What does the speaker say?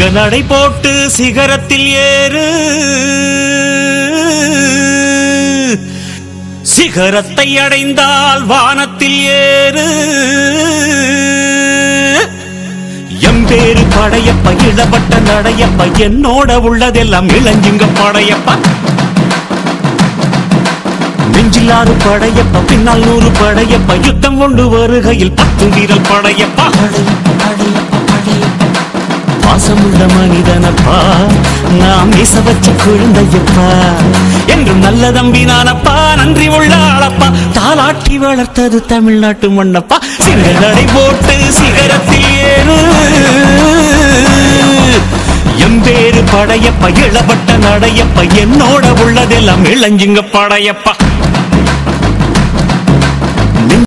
சிங்க நடை போட்டு சிகரத்தில் ஏறு, சிகரத்தை அடைந்தால் வானத்தில் ஏறு. எம்பேரு படையப்ப இளவட்ட நடையப்ப, என்னோட உள்ளதெல்லாம் இளஞ்சிங்க படையப்ப. நெஞ்சிலாறு படையப்ப, பின்னால் 100 படையப்ப, யுத்தம் கொண்டு வருகையில் 10 வீரல் படையப்பா. பாசமுள்ள மனிதனப்பா, நாம் மீச வச்ச குழந்தையப்பா, என்றும் நல்ல தம்பி நானப்பா, நன்றி உள்ள ஆளப்பா, தாலாட்டி வளர்த்தது தமிழ்நாட்டு மண்ணப்பா. சிங்க நடை போட்டு சிகரத்தில் ஏறு, எம்பேரு படையப்ப இளவட்ட நடையப்ப, என்னோட உள்ளதெல்லாம் இளஞ்சிங்க படையப்பா.